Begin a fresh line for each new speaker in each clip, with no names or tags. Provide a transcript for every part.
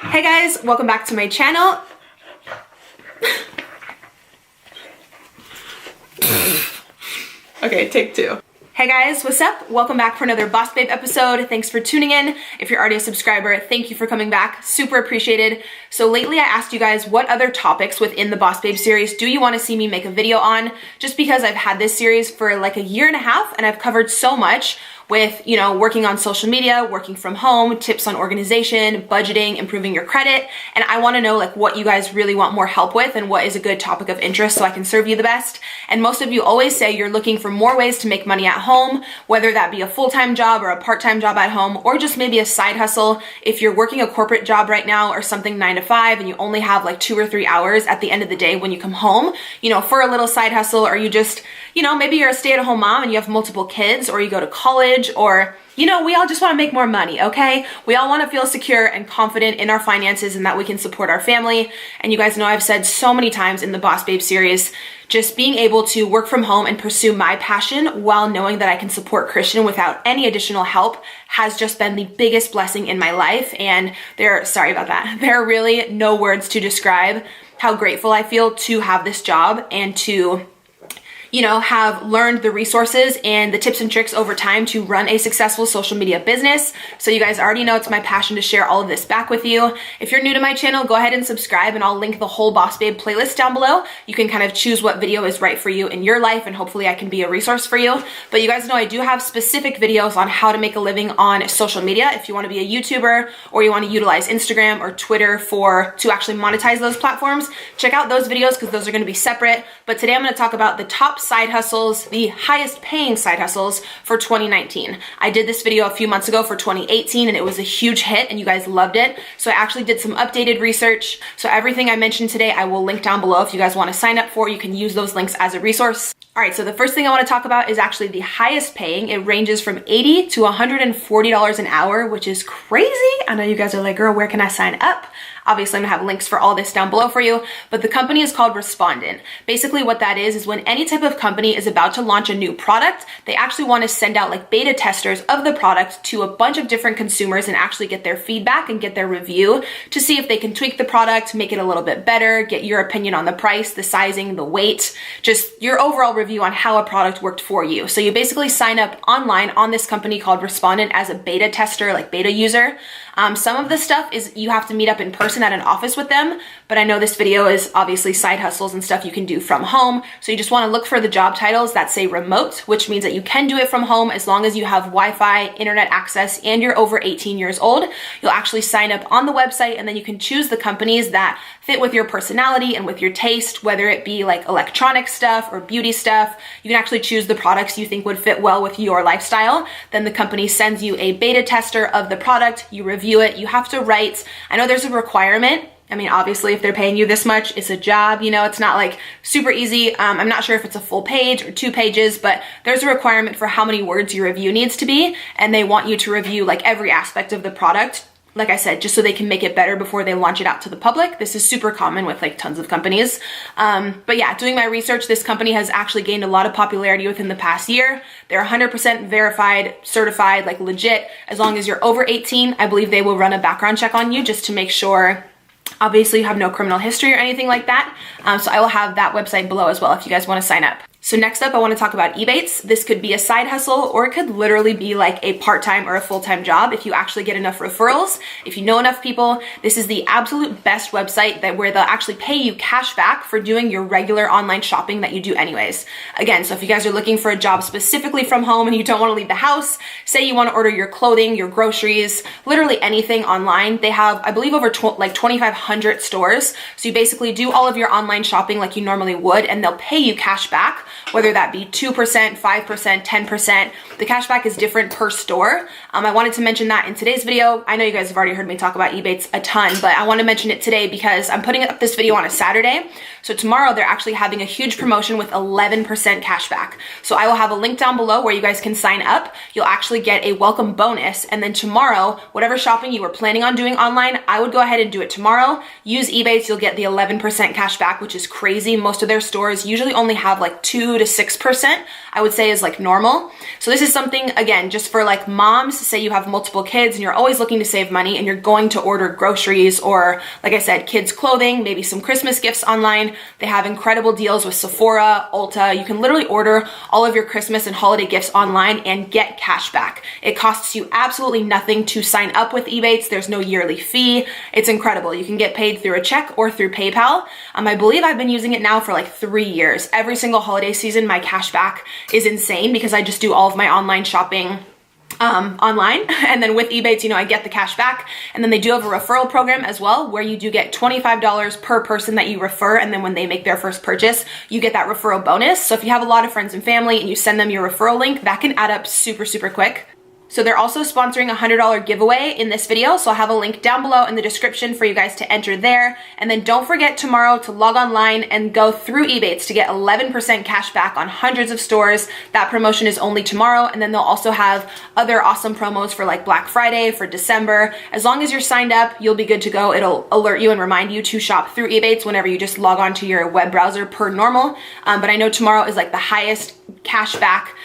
Hey guys, welcome back to my channel. Okay, take two. Hey guys, what's up? Welcome back for another Boss Babe episode. Thanks for tuning in. If you're already a subscriber, thank you for coming back. Super appreciated. So lately I asked you guys what other topics within the Boss Babe series do you want to see me make a video on, just because I've had this series for like a year and a half and I've covered so much with, you know, working on social media, working from home, tips on organization, budgeting, improving your credit. And I want to know like what you guys really want more help with and what is a good topic of interest so I can serve you the best. And most of you always say you're looking for more ways to make money at home, whether that be a full-time job or a part-time job at home, or just maybe a side hustle. If you're working a corporate job right now or something 9 to 5 and you only have like 2 or 3 hours at the end of the day when you come home, you know, for a little side hustle, or you just, you know, maybe you're a stay-at-home mom and you have multiple kids, or you go to college, or, you know, we all just want to make more money, okay? We all want to feel secure and confident in our finances and that we can support our family. And you guys know I've said so many times in the Boss Babe series, just being able to work from home and pursue my passion while knowing that I can support Christian without any additional help has just been the biggest blessing in my life. And sorry about that. There are really no words to describe how grateful I feel to have this job and to, you know, have learned the resources and the tips and tricks over time to run a successful social media business. So you guys already know it's my passion to share all of this back with you. If you're new to my channel, go ahead and subscribe and I'll link the whole Boss Babe playlist down below. You can kind of choose what video is right for you in your life and hopefully I can be a resource for you. But you guys know I do have specific videos on how to make a living on social media. If you want to be a YouTuber or you want to utilize Instagram or Twitter to actually monetize those platforms, check out those videos because those are going to be separate. But today I'm going to talk about the top side hustles, the highest paying side hustles for 2019. I did this video a few months ago for 2018 and it was a huge hit and you guys loved it. So I actually did some updated research. So everything I mentioned today, I will link down below. If you guys want to sign up for, you can use those links as a resource. All right, so the first thing I want to talk about is actually the highest paying. It ranges from $80 to $140 an hour, which is crazy. I know you guys are like, girl, where can I sign up? Obviously, I'm gonna have links for all this down below for you, but the company is called Respondent. Basically what that is when any type of company is about to launch a new product, they actually wanna send out like beta testers of the product to a bunch of different consumers and actually get their feedback and get their review to see if they can tweak the product, make it a little bit better, get your opinion on the price, the sizing, the weight, just your overall review on how a product worked for you. So you basically sign up online on this company called Respondent as a beta tester, like beta user. Some of the stuff is you have to meet up in person at an office with them, but I know this video is obviously side hustles and stuff you can do from home. So you just want to look for the job titles that say remote, which means that you can do it from home as long as you have Wi-Fi, internet access, and you're over 18 years old. You'll actually sign up on the website and then you can choose the companies that fit with your personality and with your taste, whether it be like electronic stuff or beauty stuff. You can actually choose the products you think would fit well with your lifestyle. Then the company sends you a beta tester of the product, you review it, you have to write, I know there's a requirement. I mean, obviously if they're paying you this much, it's a job, you know, it's not like super easy. I'm not sure if it's a full page or 2 pages, but there's a requirement for how many words your review needs to be. And they want you to review like every aspect of the product, like I said, just so they can make it better before they launch it out to the public. This is super common with like tons of companies. But yeah, doing my research, this company has actually gained a lot of popularity within the past year. They're 100% verified, certified, like legit. As long as you're over 18, I believe they will run a background check on you just to make sure obviously you have no criminal history or anything like that. So I will have that website below as well if you guys want to sign up. So next up, I want to talk about Ebates. This could be a side hustle or it could literally be like a part-time or a full-time job if you actually get enough referrals, if you know enough people. This is the absolute best website where they'll actually pay you cash back for doing your regular online shopping that you do anyways. Again, so if you guys are looking for a job specifically from home and you don't want to leave the house, say you want to order your clothing, your groceries, literally anything online, they have, I believe, over like 2,500 stores. So you basically do all of your online shopping like you normally would and they'll pay you cash back, whether that be 2%, 5%, 10%. The cashback is different per store. I wanted to mention that in today's video. I know you guys have already heard me talk about Ebates a ton, but I want to mention it today because I'm putting up this video on a Saturday. So tomorrow they're actually having a huge promotion with 11% cashback. So I will have a link down below where you guys can sign up. You'll actually get a welcome bonus. And then tomorrow, whatever shopping you were planning on doing online, I would go ahead and do it tomorrow. Use Ebates, you'll get the 11% cashback, which is crazy. Most of their stores usually only have like 2 2 to 6%, I would say is like normal. So this is something, again, just for like moms, say you have multiple kids and you're always looking to save money and you're going to order groceries or, like I said, kids clothing, maybe some Christmas gifts online. They have incredible deals with Sephora, Ulta. You can literally order all of your Christmas and holiday gifts online and get cash back. It costs you absolutely nothing to sign up with Ebates. There's no yearly fee. It's incredible. You can get paid through a check or through PayPal. I believe I've been using it now for like 3 years. Every single holiday season, my cash back is insane because I just do all of my online shopping online. And then with Ebates, you know, I get the cash back. And then they do have a referral program as well, where you do get $25 per person that you refer. And then when they make their first purchase, you get that referral bonus. So if you have a lot of friends and family and you send them your referral link, that can add up super, super quick. So they're also sponsoring a $100 giveaway in this video. So I'll have a link down below in the description for you guys to enter there. And then don't forget tomorrow to log online and go through Ebates to get 11% cash back on hundreds of stores. That promotion is only tomorrow. And then they'll also have other awesome promos for like Black Friday, for December. As long as you're signed up, you'll be good to go. It'll alert you and remind you to shop through Ebates whenever you just log on to your web browser per normal. But I know tomorrow is like the highest cash back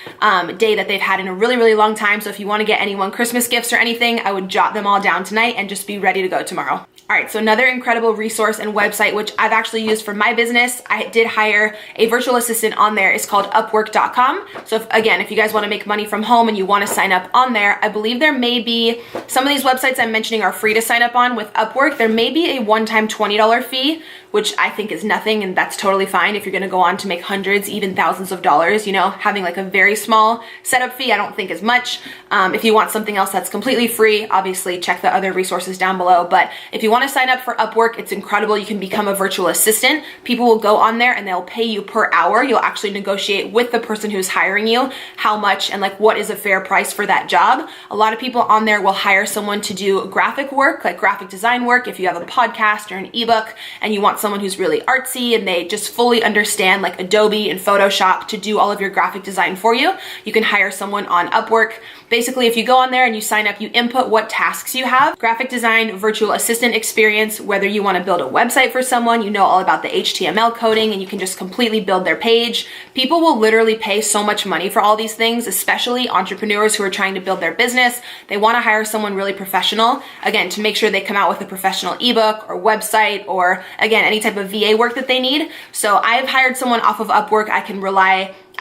day that they've had in a really, really long time. So if you want to get anyone Christmas gifts or anything, I would jot them all down tonight and just be ready to go tomorrow. All right, so another incredible resource and website, which I've actually used for my business, I did hire a virtual assistant on there, is called Upwork.com. So if you guys want to make money from home and you want to sign up on there, I believe there may be, some of these websites I'm mentioning are free to sign up on. With Upwork, there may be a one-time $20 fee, which I think is nothing, and that's totally fine if you're gonna go on to make hundreds, even thousands of dollars. You know, having like a very small setup fee I don't think is much. If you want something else that's completely free, obviously check the other resources down below. But if you want to sign up for Upwork, it's incredible. You can become a virtual assistant. People will go on there and they'll pay you per hour. You'll actually negotiate with the person who's hiring you how much and like what is a fair price for that job. A lot of people on there will hire someone to do graphic work, like graphic design work. If you have a podcast or an ebook and you want someone who's really artsy and they just fully understand like Adobe and Photoshop to do all of your graphic design for you, you can hire someone on Upwork. Basically, if you go on there and you sign up, you input what tasks you have, graphic design, virtual assistant experience, whether you want to build a website for someone, you know all about the HTML coding and you can just completely build their page. People will literally pay so much money for all these things, especially entrepreneurs who are trying to build their business. They want to hire someone really professional, again, to make sure they come out with a professional ebook or website or, again, any type of VA work that they need. So I've hired someone off of Upwork. I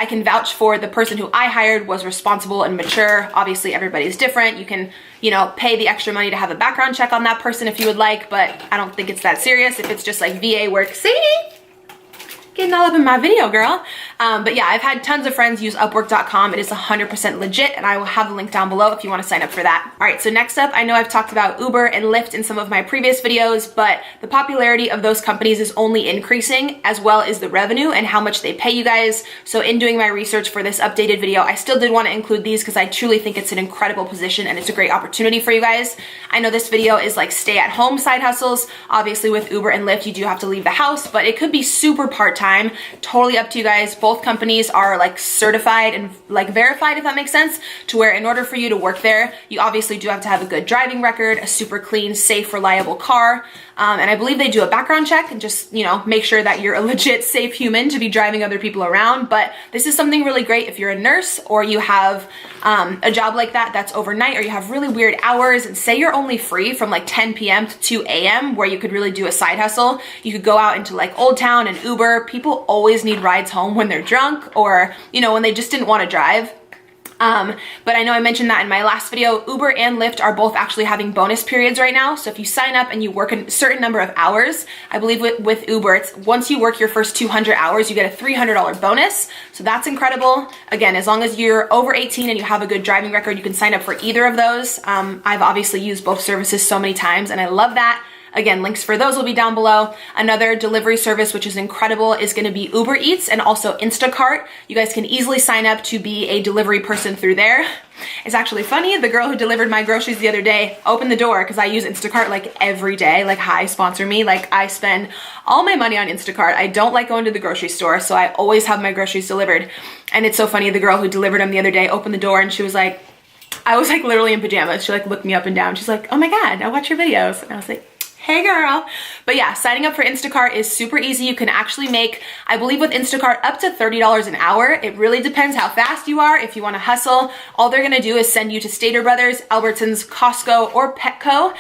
can vouch for the person who I hired was responsible and mature. Obviously, everybody's different. You can, you know, pay the extra money to have a background check on that person if you would like, but I don't think it's that serious if it's just like VA work. Sadie, getting all up in my video, girl. But yeah, I've had tons of friends use Upwork.com. It is 100% legit, and I will have the link down below if you want to sign up for that. All right, so next up, I know I've talked about Uber and Lyft in some of my previous videos, but the popularity of those companies is only increasing, as well as the revenue and how much they pay you guys. So in doing my research for this updated video, I still did want to include these because I truly think it's an incredible position and it's a great opportunity for you guys. I know this video is like stay-at-home side hustles. Obviously with Uber and Lyft, you do have to leave the house, but it could be super part-time. Totally up to you guys. Both companies are like certified and like verified, if that makes sense, to where in order for you to work there, you obviously do have to have a good driving record, a super clean, safe, reliable car. And I believe they do a background check and just, you know, make sure that you're a legit safe human to be driving other people around. But this is something really great if you're a nurse or you have a job like that that's overnight, or you have really weird hours, and say you're only free from like 10 p.m. to 2 a.m. where you could really do a side hustle. You could go out into like Old Town and Uber. People always need rides home when they're drunk or, you know, when they just didn't want to drive. But I know I mentioned that in my last video. Uber and Lyft are both actually having bonus periods right now. So if you sign up and you work a certain number of hours, I believe with Uber, it's once you work your first 200 hours, you get a $300 bonus. So that's incredible. Again, as long as you're over 18 and you have a good driving record, you can sign up for either of those. I've obviously used both services so many times and I love that. Again, links for those will be down below. Another delivery service, which is incredible, is going to be Uber Eats and also Instacart. You guys can easily sign up to be a delivery person through there. It's actually funny. The girl who delivered my groceries the other day opened the door because I use Instacart like every day. Like, hi, sponsor me. Like, I spend all my money on Instacart. I don't like going to the grocery store, so I always have my groceries delivered. And it's so funny. The girl who delivered them the other day opened the door and she was like, I was like literally in pajamas. She like looked me up and down. She's like, oh my God, I watch your videos. And I was like, Hey girl. But yeah, signing up for Instacart is super easy. You can actually make, I believe with Instacart, up to $30 an hour. It really depends how fast you are. If you want to hustle, all they're going to do is send you to Stater Brothers, Albertsons, Costco, or Petco.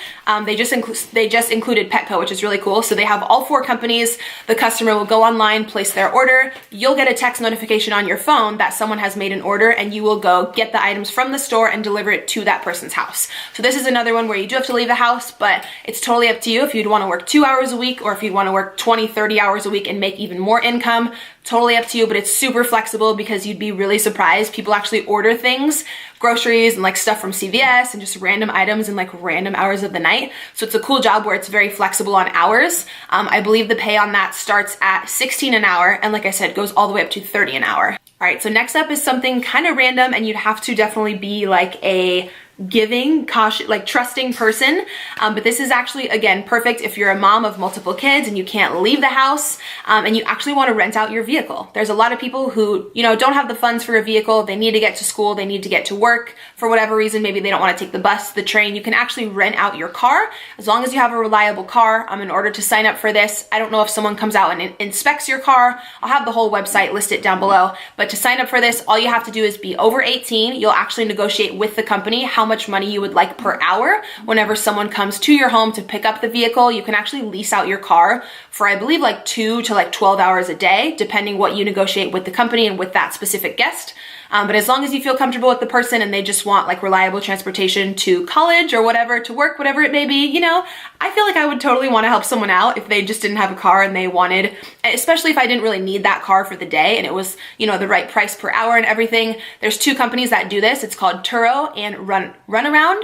They just included Petco, which is really cool. So they have all 4 companies. The customer will go online, place their order. You'll get a text notification on your phone that someone has made an order, and you will go get the items from the store and deliver it to that person's house. So this is another one where you do have to leave the house, but it's totally up to you if you'd want to work 2 hours a week or if you'd want to work 20, 30 hours a week and make even more income. Totally up to you, but it's super flexible because you'd be really surprised. People actually order things, groceries and like stuff from CVS and just random items in like random hours of the night. So it's a cool job where it's very flexible on hours. I believe the pay on that starts at $16 an hour. And like I said, goes all the way up to $30 an hour. All right, so next up is something kind of random, and you'd have to definitely be like a giving, cautious, like trusting person. But this is actually, again, perfect if you're a mom of multiple kids and you can't leave the house and you actually want to rent out your vehicle. There's a lot of people who, don't have the funds for a vehicle. They need to get to school. They need to get to work for whatever reason. Maybe they don't want to take the bus, the train. You can actually rent out your car as long as you have a reliable car. In order to sign up for this, I don't know if someone comes out and inspects your car. I'll have the whole website listed down below. But to sign up for this, all you have to do is be over 18. You'll actually negotiate with the company how much money you would like per hour. Whenever someone comes to your home to pick up the vehicle, you can actually lease out your car for, I believe, like 2 to like 12 hours a day, depending what you negotiate with the company and with that specific guest. But as long as you feel comfortable with the person and they just want like reliable transportation to college or whatever, to work, whatever it may be, I feel like I would totally want to help someone out if they just didn't have a car and they wanted, especially if I didn't really need that car for the day and it was, the right price per hour and everything. There's 2 companies that do this. It's called Turo and Runaround,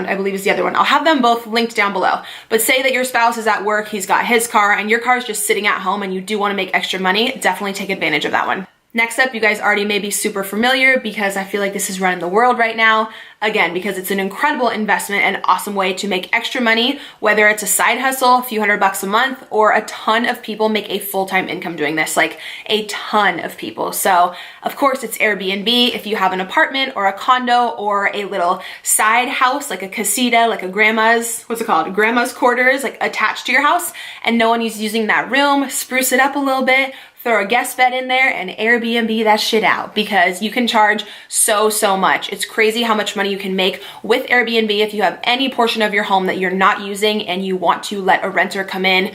I believe is the other one. I'll have them both linked down below. But say that your spouse is at work, he's got his car, and your car is just sitting at home and you do want to make extra money, definitely take advantage of that one. Next up, you guys already may be super familiar because I feel like this is running the world right now. Again, because it's an incredible investment and awesome way to make extra money, whether it's a side hustle, a few $100 a month, or a ton of people make a full-time income doing this, like a ton of people. So of course it's Airbnb. If you have an apartment or a condo or a little side house, like a casita, like a grandma's quarters, like attached to your house, and no one is using that room, spruce it up a little bit, throw a guest bed in there and Airbnb that shit out because you can charge so much. It's crazy how much money you can make with Airbnb if you have any portion of your home that you're not using and you want to let a renter come in.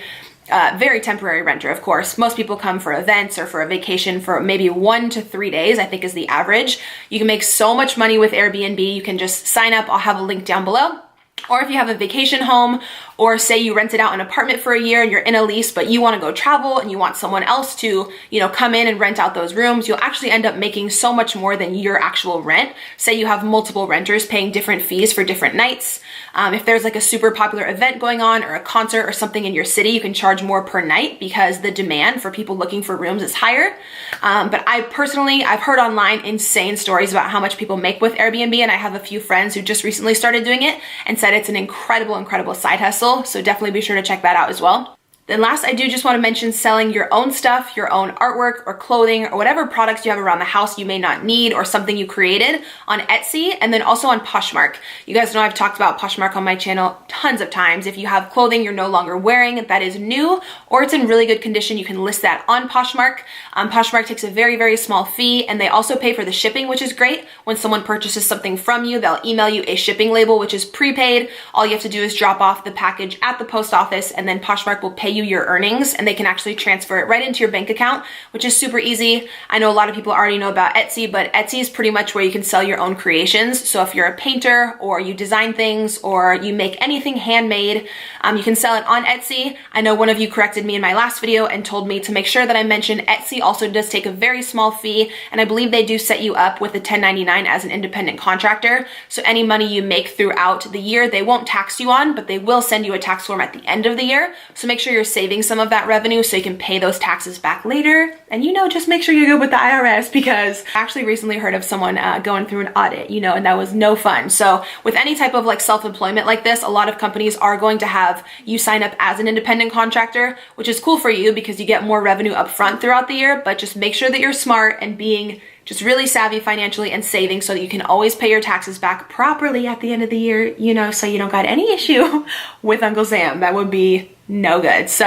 Very temporary renter, of course. Most people come for events or for a vacation for maybe 1 to 3 days, I think is the average. You can make so much money with Airbnb. You can just sign up. I'll have a link down below. Or if you have a vacation home, or say you rented out an apartment for a year and you're in a lease, but you want to go travel and you want someone else to, come in and rent out those rooms, you'll actually end up making so much more than your actual rent. Say you have multiple renters paying different fees for different nights. If there's like a super popular event going on or a concert or something in your city, you can charge more per night because the demand for people looking for rooms is higher. But I've heard online insane stories about how much people make with Airbnb, and I have a few friends who just recently started doing it and said it's an incredible side hustle. So definitely be sure to check that out as well. Then last, I do just want to mention selling your own stuff, your own artwork or clothing or whatever products you have around the house you may not need or something you created on Etsy, and then also on Poshmark. You guys know I've talked about Poshmark on my channel tons of times. If you have clothing you're no longer wearing that is new or it's in really good condition, you can list that on Poshmark. Poshmark takes a very small fee, and they also pay for the shipping, which is great. When someone purchases something from you, they'll email you a shipping label, which is prepaid. All you have to do is drop off the package at the post office, and then Poshmark will pay you your earnings, and they can actually transfer it right into your bank account, which is super easy. I know a lot of people already know about Etsy, but Etsy is pretty much where you can sell your own creations. So if you're a painter or you design things or you make anything handmade, you can sell it on Etsy. I know one of you corrected me in my last video and told me to make sure that I mention Etsy also does take a very small fee, and I believe they do set you up with a 1099 as an independent contractor. So any money you make throughout the year, they won't tax you on, but they will send you a tax form at the end of the year. So make sure you're you're saving some of that revenue so you can pay those taxes back later. And just make sure you're good with the IRS, because I actually recently heard of someone going through an audit, and that was no fun. So with any type of like self-employment like this, a lot of companies are going to have you sign up as an independent contractor, which is cool for you because you get more revenue up front throughout the year, but just make sure that you're smart and being just really savvy financially and saving so that you can always pay your taxes back properly at the end of the year, so you don't got any issue with Uncle Sam. That would be no good. So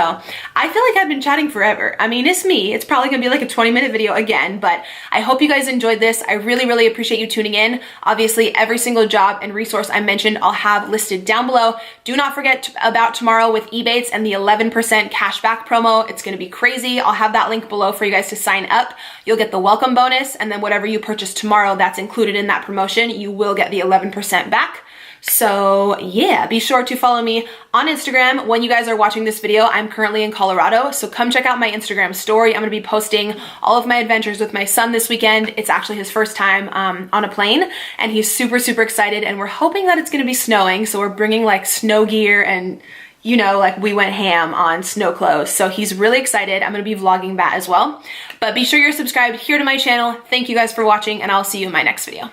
I feel like I've been chatting forever. I mean, it's me. It's probably gonna be like a 20-minute video again, but I hope you guys enjoyed this. I really, really appreciate you tuning in. Obviously, every single job and resource I mentioned, I'll have listed down below. Do not forget about tomorrow with Ebates and the 11% cashback promo. It's gonna be crazy. I'll have that link below for you guys to sign up. You'll get the welcome bonus, and then whatever you purchase tomorrow that's included in that promotion, you will get the 11% back. So yeah, be sure to follow me on Instagram. When you guys are watching this video, I'm currently in Colorado, so come check out my Instagram story. I'm gonna be posting all of my adventures with my son this weekend. It's actually his first time on a plane, and he's super, super excited, and we're hoping that it's gonna be snowing, so we're bringing like snow gear and like we went ham on snow clothes. So he's really excited. I'm gonna be vlogging that as well. But be sure you're subscribed here to my channel. Thank you guys for watching, and I'll see you in my next video.